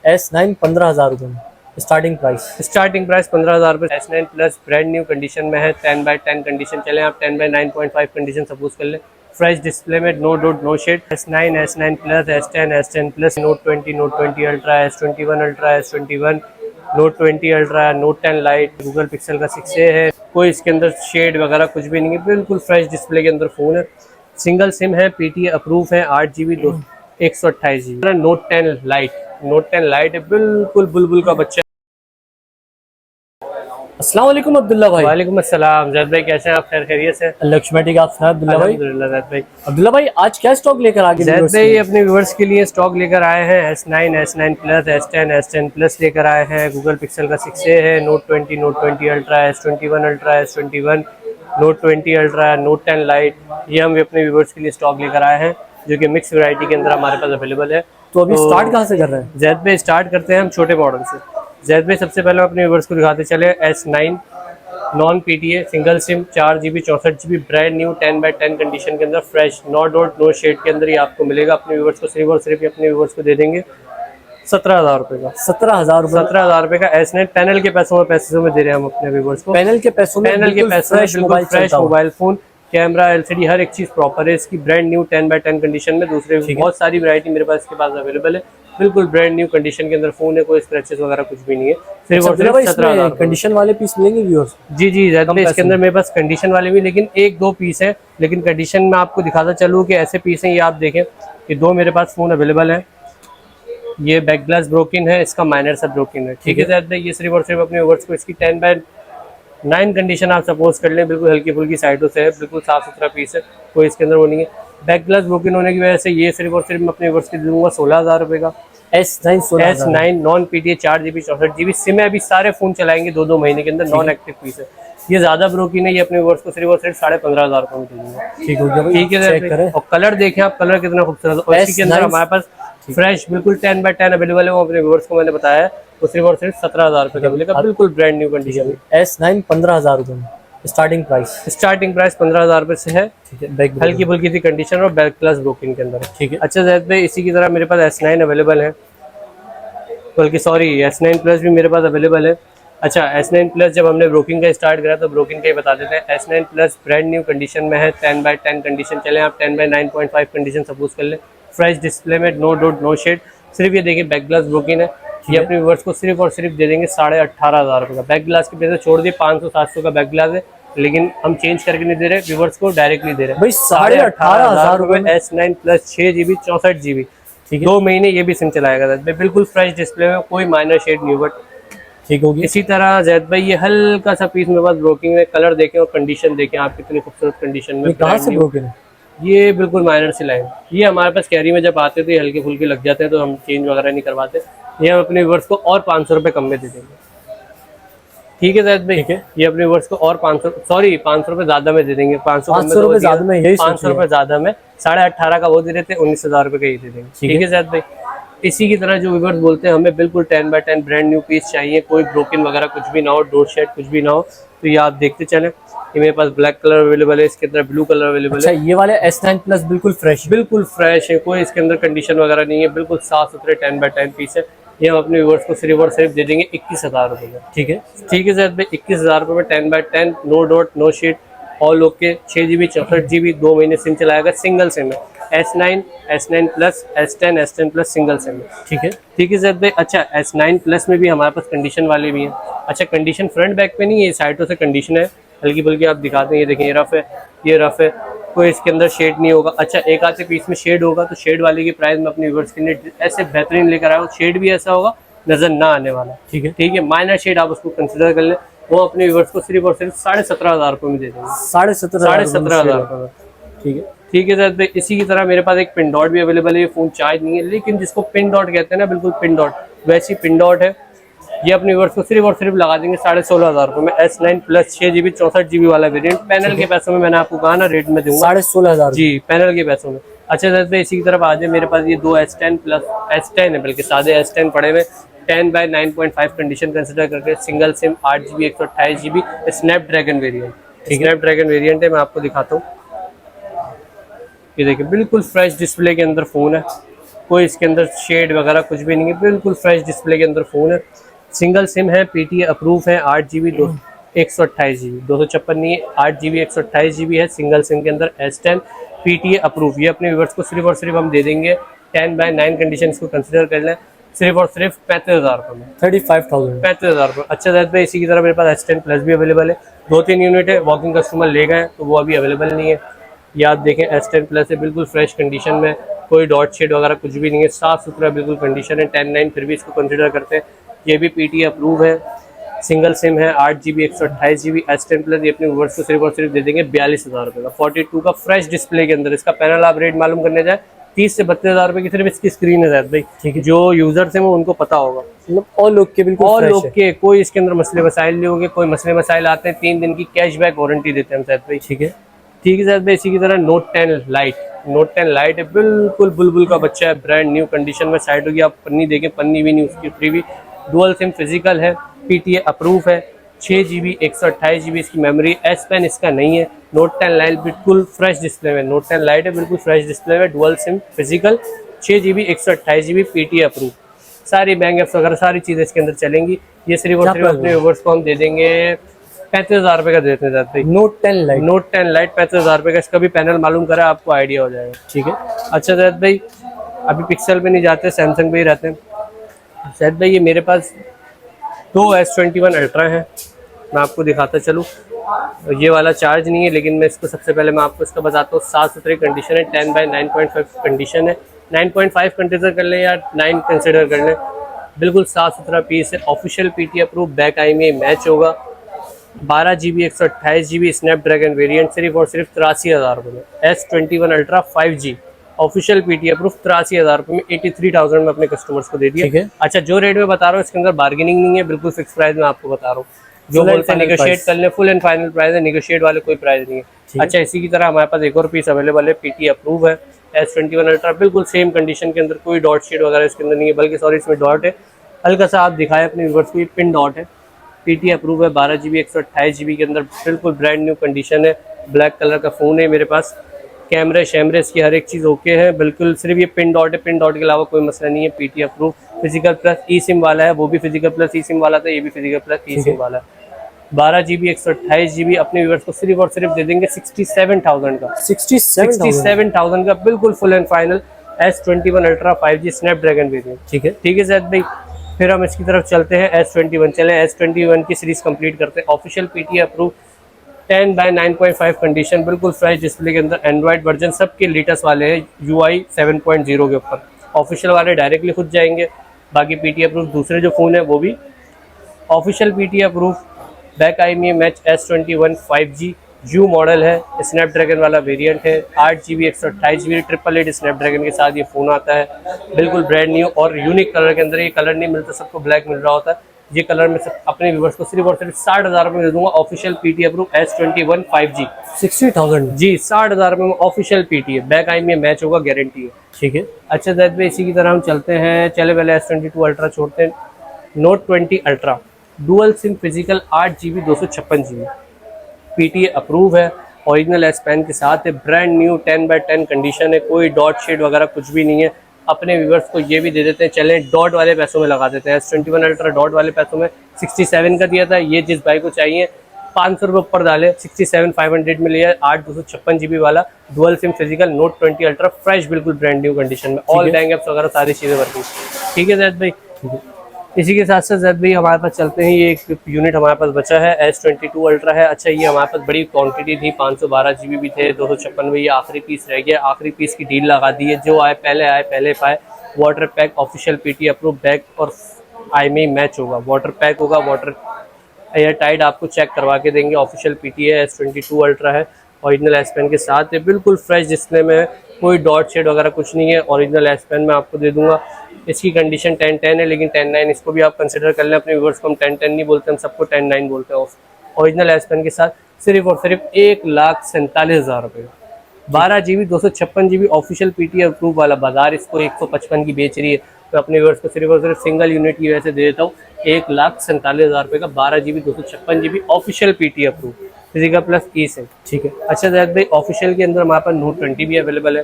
S9 15,000 रुपये में starting price 15,000 रुपये। S9 plus brand new condition में है, 10/10 कंडीशन चले, आप 10/9.5 कंडीशन सपोज कर ले। फ्रेश डिस्प्ले में, no dot no shade. S9 plus, S10 plus, note 20 ultra, S21 ultra, S21, note 20 ultra, note 10 lite, Google Pixel का 6a है। कोई इसके अंदर शेड वगैरह कुछ भी नहीं है, बिल्कुल फ्रेश डिस्प्ले के अंदर फ़ोन है। सिंगल सिम है, PTA अप्रूव है, 8 GB 128 GB। नोट 10 लाइट है, बिल्कुल बुलबुल का बच्चा। अस्सलाम वालेकुम अब्दुल्ला भाई। वालेकुम अस्सलाम जैद भाई, कैसे हैं आप? खैर खैरियत से? लक्ष्मण आप सुना अब्दुल्ला भाई। अल्हम्दुलिल्लाह जैद भाई। अब्दुल्ला भाई आज क्या स्टॉक लेकर आगे? जैद भाई अपने व्यूअर्स के लिए स्टॉक लेकर आए हैं S9 प्लस, S10 प्लस लेकर आए हैं। गूगल पिक्सल का 6a है, note 20 ultra, S21 ultra, S21, note 20 ultra, note 10 light, ये हम अपने व्यूअर्स के लिए स्टॉक लेकर आए हैं, जो कि मिक्स वैरायटी के अंदर हमारे पास अवेलेबल है। तो अभी स्टार्ट कहाँ से कर रहे हैं? जैद भाई स्टार्ट करते हैं हम छोटे मॉडल से। जैद भाई सबसे पहले अपने व्यूअर्स को दिखाते चले S9 non PTA single SIM, 4 GB 64 GB, brand new 10/10 condition के अंदर, fresh, no dot no shade के अंदर ही आपको मिलेगा। अपने व्यूअर्स को सिर्फ और सिर्फ अपने व्यूअर्स को दे देंगे 17,000 रुपये का। 17,000 रुपये का S9 पैनल के पैसों में दे रहे हैं हम अपने व्यूअर्स को। पैनल के पैसों में बिल्कुल fresh mobile phone, camera, LCD, हर एक चीज प्रॉपर है इसकी। ब्रांड न्यू 10/10 कंडीशन में। दूसरे बहुत सारी वैरायटी मेरे पास इसके पास अवेलेबल है, बिल्कुल ब्रांड न्यू कंडीशन के अंदर फोन है, कोई स्क्रैचेस वगैरह कुछ भी नहीं है। सिर्फ और सिर्फ 17,000 कंडीशन वाले पीस मिलेंगे व्यूअर्स? जी इसके अंदर मेरे पास कंडीशन वाले भी, लेकिन 1-2 पीस है। लेकिन कंडीशन में आपको दिखाता चलूँ कि ऐसे पीस हैं, ये आप देखें कि 2 मेरे पास फोन अवेलेबल है। ये बैक ग्लास ब्रोकन है, इसका माइनर सा ब्रोकन है, ठीक है जैद भाई। ये सिर्फ और सिर्फ अपने व्यूअर्स को इसकी 10/9 कंडीशन आप सपोज कर लें, बिल्कुल हल्की फुल्की साइडों से है, बिल्कुल साफ सुथरा पीस है, कोई इसके अंदर वो नहीं है। बैक ग्लास ब्रोकन होने की वजह से ये सिर्फ और सिर्फ मैं अपने व्यूअर्स को दूंगा 16,000 रुपये का। S9 non PTA 4 GB 64 GB SIM है। अभी सारे फोन चलाएंगे 2-2 महीने के अंदर, नॉन एक्टिव पीस है। ये ज्यादा ब्रोकन है, ये अपने व्यूअर्स को सिर्फ और सिर्फ 15,500 रुपये में दे दूंगा। ठीक हो गया, ठीक है। और कलर देखें आप, कलर कितना खूबसूरत है। इसी के अंदर हमारे पास फ्रेश बिल्कुल 10/10 अवेलेबल है, वो अपने व्यूअर्स को मैंने बताया है, वो सिर्फ और सिर्फ 17,000 रुपये का मिलेगा, बिल्कुल ब्रांड न्यू कंडीशन में। S9 15,000 रुपये में स्टार्टिंग प्राइस 15,000 रुपये से है, ठीक है। हल्की फुल्की सी कंडीशन और बैक ग्लास ब्रोकन के अंदर, ठीक है। अच्छा जैद भाई इसी की तरह मेरे पास S9 अवेलेबल है, बल्कि सॉरी S9 प्लस भी मेरे पास अवेलेबल है। अच्छा S9 प्लस जब हमने ब्रोकिंग का स्टार्ट करा तो ब्रोकिंग का ही बता देते हैं। S9 plus brand new condition में है, 10/10 कंडीशन चले, आप 10/9.5 कंडीशन सपोज कर ले। फ्रेश डिस्प्ले में, नो डॉट नो शेड। सिर्फ ये देखिए बैक ग्लास ब्रोकिंग है। ये अपने व्यूअर्स को सिर्फ और सिर्फ दे देंगे 18,500 रुपये का। बैक ग्लास के पैसे छोड़ दिए, 500-700 का बैक ग्लास है, लेकिन हम चेंज करके नहीं दे रहे, व्यूअर्स को डायरेक्टली दे रहे हैं भाई 18,500 रुपये। S9 प्लस 6 GB 64 GB, 2 महीने ये भी सिम चलाएगा। बिल्कुल फ्रेश डिस्प्ले में, कोई माइनर शेड नहीं, बट ठीक होगी। इसी तरह जैद भाई ये हल्का सा पीस मेरे पास ब्रोकिंग में, कलर देखें और कंडीशन देखें आप, कितनी खूबसूरत कंडीशन में। कहाँ से ब्रोकन है? ये बिल्कुल माइनर सी लाइन, ये हमारे पास कैरी में जब आते थे हल्के फुल्के लग जाते हैं, तो हम चेंज वगैरह नहीं करवाते। ये हम अपने व्यूअर्स को और 500 रुपये कम में दे देंगे, ठीक है जैद भाई। ठीक है। ये अपने व्यूअर्स को और 500 रुपये ज्यादा में दे देंगे। 500 रुपये ज्यादा में, 500 रुपये ज्यादा में, 18,500 का वो दे रहे थे, 19,000 रुपये का ये दे देंगे, ठीक है जैद भाई। इसी की तरह जो व्यूअर्स बोलते हैं हमें बिल्कुल 10/10 ब्रांड न्यू पीस चाहिए, कोई ब्रोकन वगैरह कुछ भी ना हो, डोर शेड कुछ भी ना हो, तो ये आप देखते चलें। ये मेरे पास ब्लैक कलर अवेलेबल है, इसके अंदर ब्लू कलर अवेलेबल है। अच्छा, ये वाले S9 प्लस बिल्कुल फ्रेश है, कोई इसके अंदर कंडीशन वगैरह नहीं है, बिल्कुल साफ सुथरे 10/10 पीस है। ये हम अपने व्यूअर्स को सिर्फ और सिर्फ दे देंगे 21,000 रुपये में, ठीक है। ठीक है सर, 21,000 रुपये में 10/10, no dot no sheet, all okay, 6 GB 64 GB, 2 महीने सिम चलाएगा, सिंगल सिम है। S9 plus, S10 plus single SIM है, ठीक है सर भाई। अच्छा S9 प्लस में भी हमारे पास कंडीशन वाले भी हैं। अच्छा कंडीशन फ्रंट बैक पे नहीं है, साइडों से कंडीशन है, हल्की फुल्की आप दिखाते हैं। ये देखें, ये रफ है, ये रफ है, कोई इसके अंदर शेड नहीं होगा। अच्छा एक आधे पीस में शेड होगा, तो शेड वाले की प्राइस में अपने व्यूअर्स के लिए ऐसे बेहतरीन लेकर आया हूँ, शेड भी ऐसा होगा नजर ना आने वाला, ठीक है। माइनर शेड आप उसको कंसिडर कर ले, वो अपने व्यूअर्स को सिर्फ और सिर्फ 17,500 रुपये में दे देंगे। 17,500 रुपये, ठीक है सर। इसी की तरह मेरे पास एक पिन डॉट भी अवेलेबल है। ये फोन चार्ज नहीं है, लेकिन जिसको पिन डॉट कहते हैं ना, बिल्कुल पिन डॉट वैसी पिन डॉट है। ये अपने व्यूअर्स को सिर्फ और सिर्फ लगा देंगे 16,500 रुपये में। S9 प्लस 6 GB 64 GB वाला वेरिएंट, पैनल के पैसों में मैंने आपको कहा ना, रेट में दूंगा 16,500 जी, पैनल के पैसों में। अच्छा सर, इसी की तरफ आ जाए, मेरे पास ये 2 S10 प्लस, S10 है बल्कि सादे S10 पड़े हुए, 10/9.5 कंडीशन कंसिडर करके, single SIM, 8 GB 128 GB, Snapdragon variant, Snapdragon variant है। मैं आपको दिखाता हूँ, ये देखिए बिल्कुल फ्रेश डिस्प्ले के अंदर फ़ोन है, कोई इसके अंदर शेड वगैरह कुछ भी नहीं है, बिल्कुल फ्रेश डिस्प्ले के अंदर फ़ोन है। सिंगल सिम है, PTA अप्रूव है, 8GB 128GB, 256 नहीं है, 8GB 128GB है सिंगल सिम के अंदर, S10 PTA अप्रूव। ये अपने व्यूअर्स को सिर्फ और सिर्फ हम दे देंगे 10/9 कंडीशन को कंसिडर कर लें, सिर्फ और सिर्फ 35,000 रुपये में, 35,000। 35,000 रुपये। अच्छा जैद भाई इसी की तरह मेरे पास S10 प्लस भी अवेलेबल है, 2-3 यूनिट है, वॉकिंग कस्टमर ले गए तो वो अभी अवेलेबल नहीं है। ये आप देखें S10 प्लस है, बिल्कुल फ्रेश कंडीशन में, कोई डॉट शेड वगैरह कुछ भी नहीं है, साफ़ सुथरा बिल्कुल कंडीशन है। 10/9 फिर भी इसको कंसिडर करते हैं। ये भी PTA अप्रूव है, सिंगल सिम है, 8GB 128GB, S10 प्लस। ये अपने व्यूअर्स को सिर्फ और सिर्फ दे देंगे 42,000 रुपये का, 42 का फ्रेश डिस्प्ले के अंदर। इसका पैनल आप रेट मालूम करने जाए 30 से 32,000 रुपये की सिर्फ इसकी स्क्रीन है जैद भाई, ठीक है। जो यूजर्स हैं वो उनको पता होगा, मतलब ऑल लुक के बिल्कुल और फ्रेश लोग है। के कोई इसके अंदर मसले मसाइल नहीं होंगे। कोई मसले मसाइल आते हैं 3 दिन की कैशबैक वारंटी देते हैं हम जैद भाई, ठीक है। ठीक है जैद भाई। इसी की तरह Note 10 लाइट है, बिल्कुल बुलबुल का बच्चा है, ब्रांड न्यू कंडीशन में। साइड होगी आप पन्नी देखें, पन्नी भी नहीं उसकी फ्री भी, डुअल सिम फिजिकल है, PTA अप्रूव है, 6GB 128GB इसकी मेमोरी। S Pen इसका नहीं है। Note 10 लाइट बिल्कुल फ्रेश डिस्प्ले में, Note 10 लाइट है बिल्कुल फ्रेश डिस्प्ले में, dual SIM physical, 6GB 128GB PTA approve. सारी बैंक ऐप्स वगैरह सारी चीज़ें इसके अंदर चलेंगी। ये सिर्फ और सिर्फ अपने व्यूअर्स को हम दे देंगे 35,000 रुपये का देते हैं जाते हैं। Note 10 लाइट, Note 10 लाइट 35,000 रुपये का। इसका भी पैनल मालूम करा आपको आइडिया हो जाएगा, ठीक है। अच्छा जैद भाई अभी पिक्सल पे नहीं जाते, सैमसंग पे ही रहते हैं। जैद भाई ये मेरे पास 2 S21 अल्ट्रा हैं, मैं आपको दिखाता चलूँ। ये वाला चार्ज नहीं है, लेकिन मैं इसको सबसे पहले मैं आपको इसका बताता हूँ। साफ़ सुथरी कंडीशन है, 10/9.5 कंडीशन है, 9.5 कंसिडर कर लें या 9 कंसिडर कर लें, बिल्कुल साफ़ सुथरा पीस है। Official PTA approve, back IMEI match होगा, 12GB 128GB स्नैपड्रैगन वेरिएंट, सिर्फ और सिर्फ 83,000 रुपये में। S21 ultra 5G official PTA approve, 83,000 रुपये में, 83,000 में अपने कस्टमर्स को दे दिया, ठीक है। अच्छा जो रेट में बता रहा हूँ इसके अंदर बार्गेनिंग नहीं है, बिल्कुल फिक्स प्राइस में आपको बता रहा हूँ। जो बोलते हैं निगोशिएट कर लें, फुल एंड फाइनल प्राइस है, निगोशिएट वाले कोई प्राइस नहीं है। अच्छा इसी की तरह हमारे पास एक और पीस अवेलेबल है, PTA अप्रूव है, S21 अल्ट्रा, बिल्कुल सेम कंडीशन के अंदर, कोई डॉट शेड वगैरह इसके अंदर नहीं है, बल्कि सॉरी इसमें डॉट है, हल्का सा आप दिखाए अपने व्यूअर्स को, ये पिन डॉट है। PTA अप्रूव है, 12GB 128GB के अंदर, बिल्कुल ब्रांड न्यू कंडीशन है, ब्लैक कलर का फ़ोन है मेरे पास। कैमरे शैमरे इसकी हर एक चीज़ ओके है, बिल्कुल सिर्फ ये पिन डॉट है, पिन डॉट के अलावा कोई मसला नहीं है। PTA approve, physical plus e SIM वाला है, वो भी फिजिकल प्लस ई सिम वाला था, ये भी फिजिकल प्लस ई सिम वाला है। 12GB 128GB अपने व्यूअर्स को सिर्फ और सिर्फ दे देंगे 67,000 का, 67,000 का, बिल्कुल full and final S21 ultra 5G Snapdragon variant, ठीक है। ठीक है जैद भाई, फिर हम इसकी तरफ चलते हैं S21। चलें S21 की सीरीज कंप्लीट करते हैं। ऑफिशियल PTA अप्रूव, 10/9.5 कंडीशन, बिल्कुल फ्रेश डिस्प्ले के अंदर, एंड्रॉइड वर्जन सबके लेटेस्ट वाले हैं, UI 7.0 के ऊपर। ऑफिशियल वाले डायरेक्टली खुद जाएंगे, बाकी PTA अप्रूव दूसरे जो फ़ोन है वो भी official PTA approve. Back IMEI match S21 5G U model है, स्नैपड्रैगन वाला वेरिएंट है, 8GB 128GB 888 स्नैपड्रैगन के साथ ये फ़ोन आता है, बिल्कुल ब्रांड न्यू और यूनिक कलर के अंदर। ये कलर नहीं मिलता सबको, ब्लैक मिल रहा होता है, ये कलर में सब अपने व्यूअर्स को सिर्फ और सिर्फ 60,000 रुपये में दे दूंगा। Official PTA approve S21 5G 60,000 जी, 60,000 रुपये में official PTA, back IMEI match होगा, गारंटी है, ठीक है। अच्छा जैद भाई इसी की तरह हम चलते हैं, चले पहले S22 अल्ट्रा छोड़ते हैं। Note 20 ultra dual SIM physical, 8GB 256GB, PTA approve है, ओरिजिनल S Pen के साथ है, ब्रांड न्यू 10/10 कंडीशन है, कोई डॉट शेड वगैरह कुछ भी नहीं है। अपने व्यूअर्स को ये भी दे देते हैं, चलें डॉट वाले पैसों में लगा देते हैं। S21 अल्ट्रा डॉट वाले पैसों में 67 का दिया था, ये जिस भाई को चाहिए 500 रुपये ऊपर डाले, 67,500 में लिया, 8/256GB वाला dual SIM physical Note 20 ultra fresh, बिल्कुल ब्रांड न्यू कंडीशन में, ऑल बैंक ऐप्स वगैरह सारी चीज़ें वर्किंग, ठीक है जैद भाई। इसी के साथ साथ जैद भाई हमारे पास चलते हैं, ये एक यूनिट हमारे पास बचा है, S22 अल्ट्रा है। अच्छा ये हमारे पास बड़ी क्वांटिटी थी, 512GB भी थे, 256 में, ये आखिरी पीस रह गया, आखिरी पीस की डील लगा दी है, जो आए पहले पाए। Water pack official PTA approve, back और IMEI मैच होगा, वाटर पैक होगा, वाटर एयर टाइट आपको चेक करवा के देंगे। ऑफिशियल PTA S22 अल्ट्रा है, ओरिजिनल S Pen के साथ है, बिल्कुल फ्रेश डिस्प्ले में है, कोई डॉट शेड वगैरह कुछ नहीं है, ओरिजिनल S Pen में आपको दे दूंगा। इसकी कंडीशन 10/10 है, लेकिन 10/9 इसको भी आप कंसिडर कर लें। अपने व्यूअर्स को हम 10/10 नहीं बोलते, हम सबको 10/9 बोलते हैं। ओरिजिनल S Pen के साथ सिर्फ और सिर्फ 1,47,000 रुपये, 12GB 256GB official PTA approve वाला। बाजार इसको 155 की बेच रही है, तो अपने व्यूअर्स को सिर्फ और सिर्फ सिंगल यूनिट की वजह से दे देता हूँ 1,47,000 रुपये का, 12GB 256GB official PTA approve, physical plus e SIM, ठीक है। अच्छा जैद भाई ऑफिशियल के अंदर हमारे पास Note 20 भी अवेलेबल है,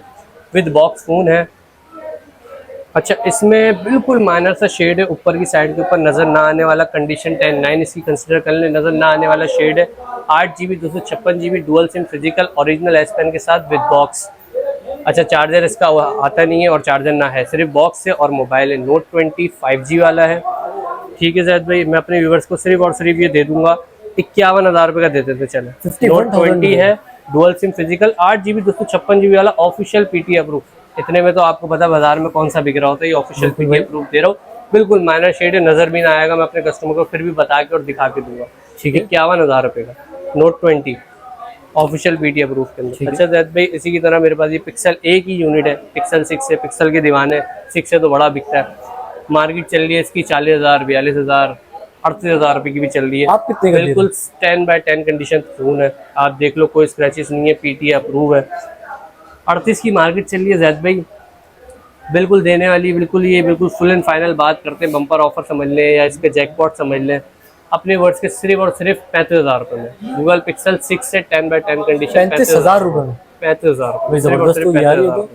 विद बॉक्स फ़ोन है, अच्छा, इसमें बिल्कुल माइनर सा शेड है, ऊपर की साइड के ऊपर नज़र ना आने वाला, कंडीशन 10/9 इसकी कंसिडर कर लें, नज़र ना आने वाला शेड है। 8 GB 256 GB dual SIM physical original S pen के साथ विद बॉक्स। अच्छा, चार्जर इसका आता नहीं है और चार्जर ना है, सिर्फ बॉक्स है और मोबाइल है। Note 20 5G वाला है। ठीक है जैद भाई, मैं अपने व्यूवर्स को सिर्फ और सिर्फ ये दे दूंगा 51,000 रुपये का दे देते चले। Note 20 है, dual SIM physical, 8 GB 256 GB वाला, ऑफिशियल PT अप्रूव। इतने में तो आपको पता बाजार में कौन सा बिक रहा होता है, ये ऑफिशियल PT अप्रूव दे रहा हूँ। बिल्कुल माइनर शेड है, नजर भी ना आएगा, मैं अपने कस्टमर को फिर भी बता के और दिखा के दूंगा। ठीक है, 51,000 रुपये का Note 20 ऑफिशियल PT अप्रूव के अंदर। अच्छा जैद भाई, इसी की तरह मेरे पास ये पिक्सल एक ही यूनिट है, पिक्सल 6 है, पिक्सल के दीवाने, 6 से तो बड़ा बिकता है। मार्केट चल रही है इसकी 40,000, 42,000, 38,000 रुपये की भी चल रही है। आप कितने का दे रहे बिल्कुल 10/10 कंडीशन फोन है, आप देख लो, कोई स्क्रैचेस नहीं है, PT अप्रूव है। 38 की मार्केट चल रही है जैद भाई, बिल्कुल देने वाली, बिल्कुल ये बिल्कुल फुल एंड फाइनल बात करते हैं, बम्पर ऑफर समझ लें या इसके जैकपॉट समझ लें, अपने वर्ड्स के सिर्फ और सिर्फ 35,000 रुपये में। गूगल पिक्सल 6 से 10/10 कंडीशन 35,000 रुपये में। 35,000 भाई जबरदस्त हो यार ये तो।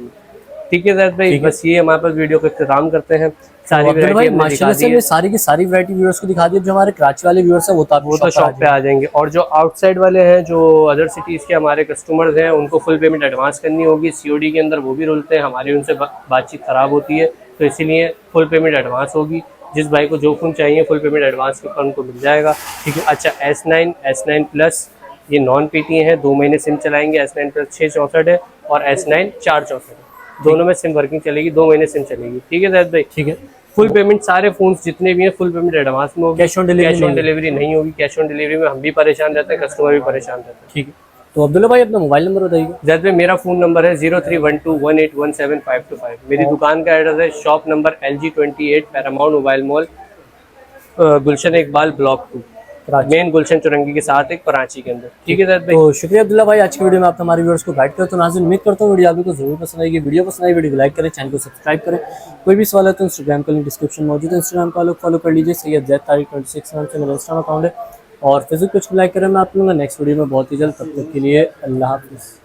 ठीक है जैद भाई, बस ये हमारे पास वीडियो का इख्तिताम करते हैं। सारी अब्दुल भाई वैरायटी हमने दिखा माशाल्लाह दी से है। ये सारी की सारी वैरायटी व्यूअर्स को दिखा दी। जो हमारे कराची वाले व्यूअर्स हैं वो तो शॉप पे आ जाएंगे, और जो आउटसाइड वाले हैं, जो अदर सिटीज़ के हमारे कस्टमर्स हैं, उनको फुल पेमेंट एडवांस करनी होगी। COD के अंदर वो भी रुलते हैं, हमारी उनसे बातचीत ख़राब होती है, तो इसीलिए फुल पेमेंट एडवांस होगी। जिस भाई को जो फ़ोन चाहिए फुल पेमेंट एडवांस के ऊपर उनको मिल जाएगा। ठीक है। अच्छा, S9 प्लस ये नॉन PT है, 2 महीने सिम चलाएंगे। S9 प्लस 664 है और S9 464 है, दोनों में सिम वर्किंग चलेगी, 2 महीने सिम चलेगी। ठीक है जैद भाई, ठीक है। फुल पेमेंट सारे फोन जितने भी हैं फुल पेमेंट एडवांस में होगी। कैश ऑन डिलीवरी नहीं होगी। कैश ऑन डिलीवरी में हम भी परेशान रहते हैं, कस्टमर भी परेशान रहते हैं। ठीक है। तो अब्दुल्ला भाई अपना मोबाइल नंबर बताइए। जैद भाई, मेरा फ़ोन नंबर है 031218175525। मेरी दुकान का एड्रेस है shop number LG28 paramount mobile mall, Gulshan Iqbal block 2, main Gulshan Chowrangi के साथ एक कराची के अंदर। ठीक है जैद भाई। तो शुक्रिया अब्दुल्ला भाई, आज की वीडियो में आप हमारे व्यूअर्स को गाइड करते हो। नाज़रीन उम्मीद करता हूँ वीडियो आपको जरूर पसंद आएगी। वीडियो पसंद आई वीडियो को लाइक करें, चैनल को सब्सक्राइब करें। कोई भी सवाल है तो इंस्टाग्राम का लिंक डिस्क्रिप्शन मौजूद है, इंस्टाग्राम का लोग फॉलो कर लीजिए। सैयद ज़ैद तारिक 26 नाम से मेरा इंस्टाग्राम अकाउंट है, और फेसबुक पेज को लाइक करें। मैं आप लोगों का नेक्स्ट वीडियो में बहुत ही जल्द, तब तक के लिए अल्लाह हाफिज़।